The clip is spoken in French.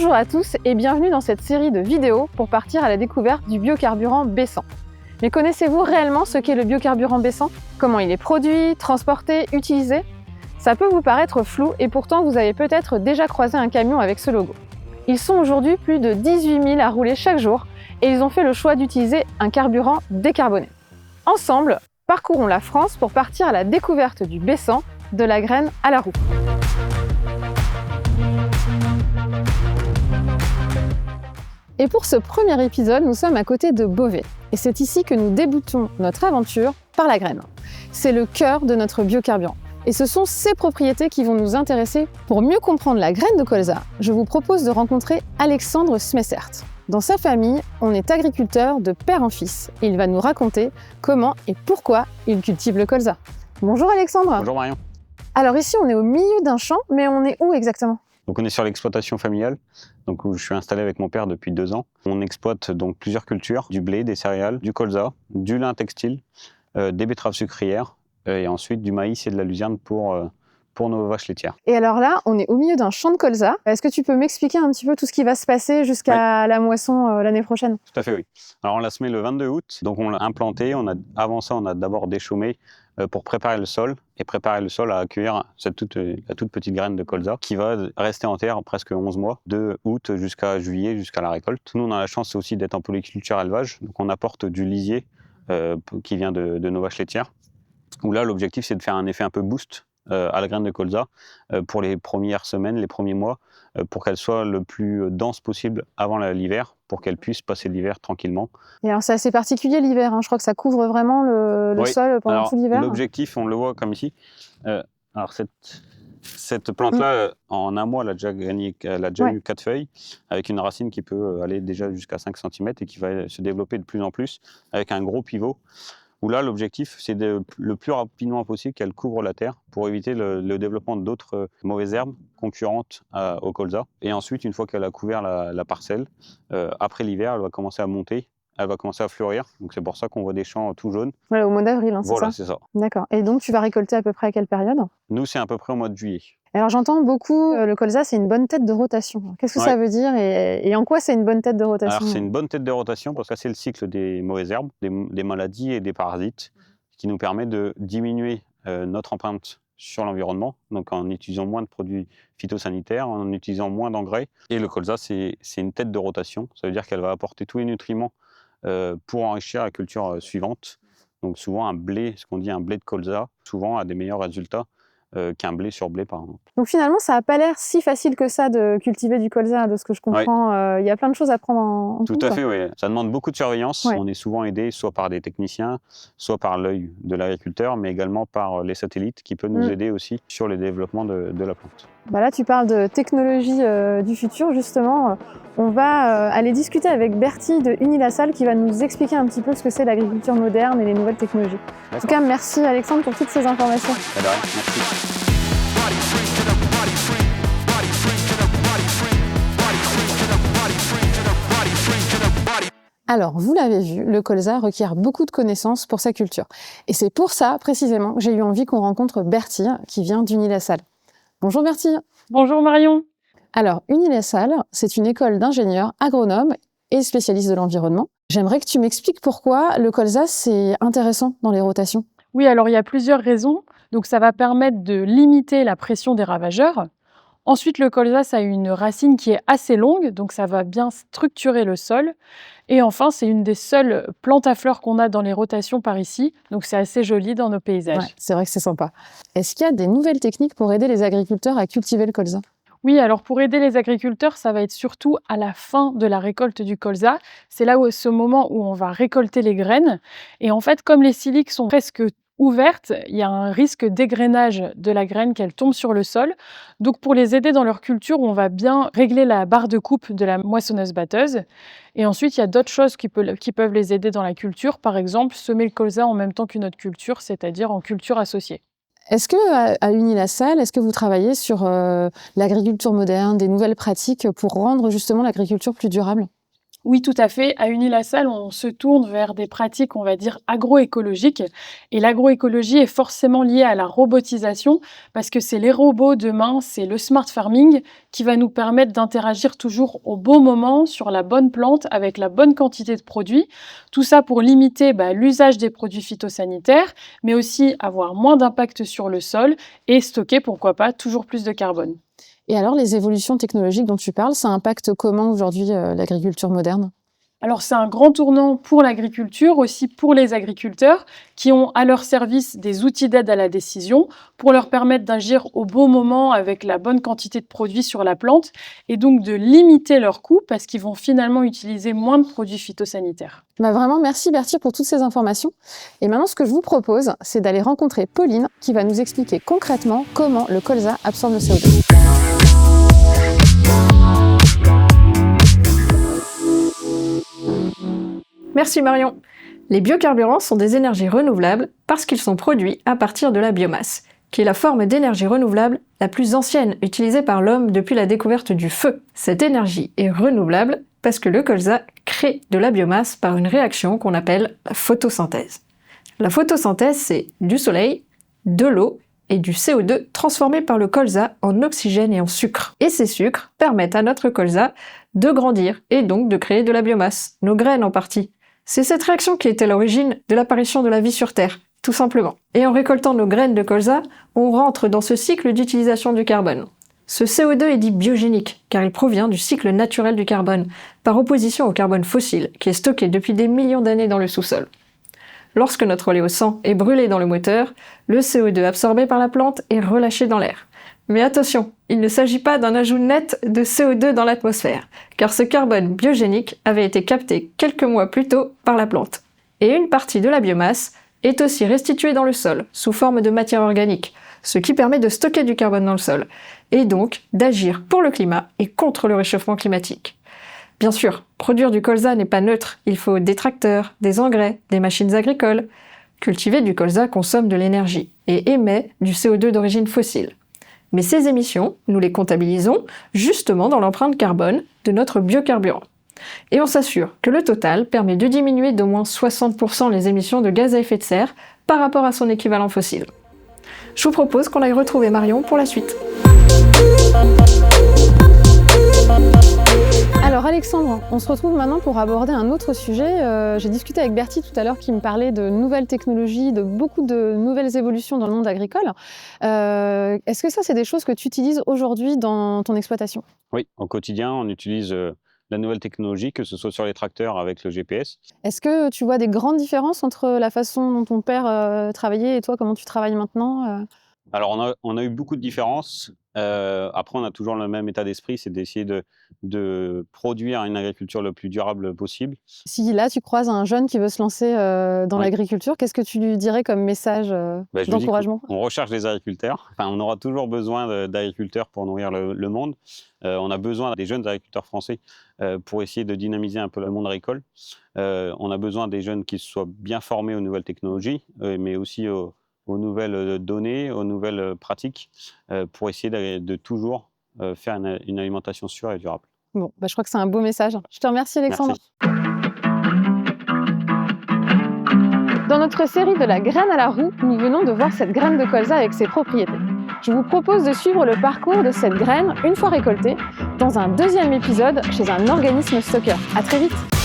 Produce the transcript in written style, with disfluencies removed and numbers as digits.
Bonjour à tous et bienvenue dans cette série de vidéos pour partir à la découverte du biocarburant B100. Mais connaissez-vous réellement ce qu'est le biocarburant B100? Comment il est produit, transporté, utilisé? Ça peut vous paraître flou et pourtant vous avez peut-être déjà croisé un camion avec ce logo. Ils sont aujourd'hui plus de 18 000 à rouler chaque jour et ils ont fait le choix d'utiliser un carburant décarboné. Ensemble, parcourons la France pour partir à la découverte du B100, de la graine à la roue. Et pour ce premier épisode, nous sommes à côté de Beauvais. Et c'est ici que nous débutons notre aventure par la graine. C'est le cœur de notre biocarburant. Et ce sont ses propriétés qui vont nous intéresser. Pour mieux comprendre la graine de colza, je vous propose de rencontrer Alexandre Smessert. Dans sa famille, on est agriculteur de père en fils. Et il va nous raconter comment et pourquoi il cultive le colza. Bonjour Alexandre. Bonjour Marion. Alors ici, on est au milieu d'un champ, mais on est où exactement? Donc on est sur l'exploitation familiale, donc où je suis installé avec mon père depuis 2 ans. On exploite donc plusieurs cultures, du blé, des céréales, du colza, du lin textile, des betteraves sucrières et ensuite du maïs et de la luzerne pour nos vaches laitières. Et alors là, on est au milieu d'un champ de colza. Est-ce que tu peux m'expliquer un petit peu tout ce qui va se passer jusqu'à la moisson l'année prochaine? Tout à fait, oui. Alors on l'a semé le 22 août, donc on l'a implanté. Avant ça, on a d'abord déchaumé pour préparer le sol et préparer le sol à accueillir la toute petite graine de colza qui va rester en terre presque 11 mois, de août jusqu'à juillet, jusqu'à la récolte. Nous, on a la chance aussi d'être en polyculture élevage, donc on apporte du lisier qui vient de nos vaches laitières, où là, l'objectif, c'est de faire un effet un peu boost à la graine de colza pour les premières semaines, les premiers mois, pour qu'elle soit le plus dense possible avant l'hiver, pour qu'elle puisse passer l'hiver tranquillement. Et alors c'est assez particulier l'hiver, hein. Je crois que ça couvre vraiment le sol pendant tout l'hiver. L'objectif, on le voit comme ici. Alors cette plante-là, en un mois, elle a déjà eu 4 feuilles, avec une racine qui peut aller déjà jusqu'à 5 cm et qui va se développer de plus en plus, avec un gros pivot. Où là, l'objectif, c'est le plus rapidement possible qu'elle couvre la terre pour éviter le développement d'autres mauvaises herbes concurrentes au colza. Et ensuite, une fois qu'elle a couvert la parcelle, après l'hiver, elle va commencer à monter, elle va commencer à fleurir. Donc c'est pour ça qu'on voit des champs tout jaunes. Voilà, au mois d'avril, hein, c'est ça? Voilà, c'est ça. D'accord. Et donc, tu vas récolter à peu près à quelle période? Nous, c'est à peu près au mois de juillet. Alors j'entends beaucoup, le colza, c'est une bonne tête de rotation. Qu'est-ce que ça veut dire et en quoi c'est une bonne tête de rotation? Alors c'est une bonne tête de rotation parce que c'est le cycle des mauvaises herbes, des maladies et des parasites qui nous permet de diminuer notre empreinte sur l'environnement, donc en utilisant moins de produits phytosanitaires, en utilisant moins d'engrais. Et le colza, c'est une tête de rotation, ça veut dire qu'elle va apporter tous les nutriments pour enrichir la culture suivante. Donc souvent un blé, ce qu'on dit un blé de colza, souvent a des meilleurs résultats qu'un blé sur blé par exemple. Donc finalement, ça n'a pas l'air si facile que ça de cultiver du colza, de ce que je comprends. Il y a plein de choses à prendre en compte. Tout à fait, oui. Ça demande beaucoup de surveillance. On est souvent aidé soit par des techniciens, soit par l'œil de l'agriculteur, mais également par les satellites qui peuvent nous aider aussi sur le développement de la plante. Bah là, tu parles de technologie du futur, justement. On va aller discuter avec Bertie de Unilassal qui va nous expliquer un petit peu ce que c'est l'agriculture moderne et les nouvelles technologies. En tout cas, merci Alexandre pour toutes ces informations. Merci. Alors, vous l'avez vu, le colza requiert beaucoup de connaissances pour sa culture. Et c'est pour ça, précisément, que j'ai eu envie qu'on rencontre Bertie, qui vient d'Unilassal. Bonjour Bertie. Bonjour Marion. Alors, Unilassal, c'est une école d'ingénieurs agronomes et spécialistes de l'environnement. J'aimerais que tu m'expliques pourquoi le colza, c'est intéressant dans les rotations. Oui, alors il y a plusieurs raisons. Donc ça va permettre de limiter la pression des ravageurs. Ensuite, le colza, ça a une racine qui est assez longue, donc ça va bien structurer le sol. Et enfin, c'est une des seules plantes à fleurs qu'on a dans les rotations par ici, donc c'est assez joli dans nos paysages. Ouais, c'est vrai que c'est sympa. Est-ce qu'il y a des nouvelles techniques pour aider les agriculteurs à cultiver le colza? Oui, alors pour aider les agriculteurs, ça va être surtout à la fin de la récolte du colza. C'est là où ce moment où on va récolter les graines. Et en fait, comme les siliques sont presque ouvertes, il y a un risque d'égrainage de la graine, qu'elle tombe sur le sol. Donc pour les aider dans leur culture, on va bien régler la barre de coupe de la moissonneuse-batteuse. Et ensuite, il y a d'autres choses qui peuvent les aider dans la culture. Par exemple, semer le colza en même temps qu'une autre culture, c'est-à-dire en culture associée. Est-ce qu'à Unilassal, est-ce que vous travaillez sur l'agriculture moderne, des nouvelles pratiques pour rendre justement l'agriculture plus durable? Oui, tout à fait. À Unilassal, on se tourne vers des pratiques, on va dire, agroécologiques. Et l'agroécologie est forcément liée à la robotisation parce que c'est les robots demain, c'est le smart farming qui va nous permettre d'interagir toujours au bon moment sur la bonne plante avec la bonne quantité de produits. Tout ça pour limiter l'usage des produits phytosanitaires, mais aussi avoir moins d'impact sur le sol et stocker, pourquoi pas, toujours plus de carbone. Et alors, les évolutions technologiques dont tu parles, ça impacte comment aujourd'hui l'agriculture moderne ? Alors c'est un grand tournant pour l'agriculture, aussi pour les agriculteurs qui ont à leur service des outils d'aide à la décision pour leur permettre d'agir au bon moment avec la bonne quantité de produits sur la plante et donc de limiter leurs coûts parce qu'ils vont finalement utiliser moins de produits phytosanitaires. Vraiment, merci Bertie pour toutes ces informations. Et maintenant, ce que je vous propose, c'est d'aller rencontrer Pauline qui va nous expliquer concrètement comment le colza absorbe le CO2. Merci Marion. Les biocarburants sont des énergies renouvelables parce qu'ils sont produits à partir de la biomasse, qui est la forme d'énergie renouvelable la plus ancienne utilisée par l'homme depuis la découverte du feu. Cette énergie est renouvelable parce que le colza crée de la biomasse par une réaction qu'on appelle la photosynthèse. La photosynthèse, c'est du soleil, de l'eau et du CO2 transformés par le colza en oxygène et en sucre. Et ces sucres permettent à notre colza de grandir et donc de créer de la biomasse, nos graines en partie. C'est cette réaction qui est à l'origine de l'apparition de la vie sur Terre, tout simplement. Et en récoltant nos graines de colza, on rentre dans ce cycle d'utilisation du carbone. Ce CO2 est dit biogénique, car il provient du cycle naturel du carbone, par opposition au carbone fossile, qui est stocké depuis des millions d'années dans le sous-sol. Lorsque notre oléosan est brûlé dans le moteur, le CO2 absorbé par la plante est relâché dans l'air. Mais attention, il ne s'agit pas d'un ajout net de CO2 dans l'atmosphère, car ce carbone biogénique avait été capté quelques mois plus tôt par la plante. Et une partie de la biomasse est aussi restituée dans le sol, sous forme de matière organique, ce qui permet de stocker du carbone dans le sol, et donc d'agir pour le climat et contre le réchauffement climatique. Bien sûr, produire du colza n'est pas neutre, il faut des tracteurs, des engrais, des machines agricoles. Cultiver du colza consomme de l'énergie et émet du CO2 d'origine fossile. Mais ces émissions, nous les comptabilisons justement dans l'empreinte carbone de notre biocarburant. Et on s'assure que le total permet de diminuer d'au moins 60% les émissions de gaz à effet de serre par rapport à son équivalent fossile. Je vous propose qu'on aille retrouver Marion pour la suite. Alors Alexandre, on se retrouve maintenant pour aborder un autre sujet. J'ai discuté avec Bertie tout à l'heure qui me parlait de nouvelles technologies, de beaucoup de nouvelles évolutions dans le monde agricole. Est-ce que ça, c'est des choses que tu utilises aujourd'hui dans ton exploitation ? Oui, au quotidien, on utilise la nouvelle technologie, que ce soit sur les tracteurs avec le GPS. Est-ce que tu vois des grandes différences entre la façon dont ton père travaillait et toi, comment tu travailles maintenant ? Alors, on a eu beaucoup de différences. Après, on a toujours le même état d'esprit, c'est d'essayer de produire une agriculture le plus durable possible. Si là, tu croises un jeune qui veut se lancer dans Oui. l'agriculture, qu'est-ce que tu lui dirais comme message Je lui dis d'encouragement ? qu'on recherche des agriculteurs. Enfin, on aura toujours besoin d'agriculteurs pour nourrir le monde. On a besoin des jeunes agriculteurs français pour essayer de dynamiser un peu le monde agricole. On a besoin des jeunes qui soient bien formés aux nouvelles technologies, mais aussi aux nouvelles données, aux nouvelles pratiques, pour essayer de toujours faire une alimentation sûre et durable. Bon, je crois que c'est un beau message. Je te remercie Alexandre. Merci. Dans notre série de la graine à la roue, nous venons de voir cette graine de colza avec ses propriétés. Je vous propose de suivre le parcours de cette graine, une fois récoltée, dans un deuxième épisode chez un organisme stockeur. À très vite!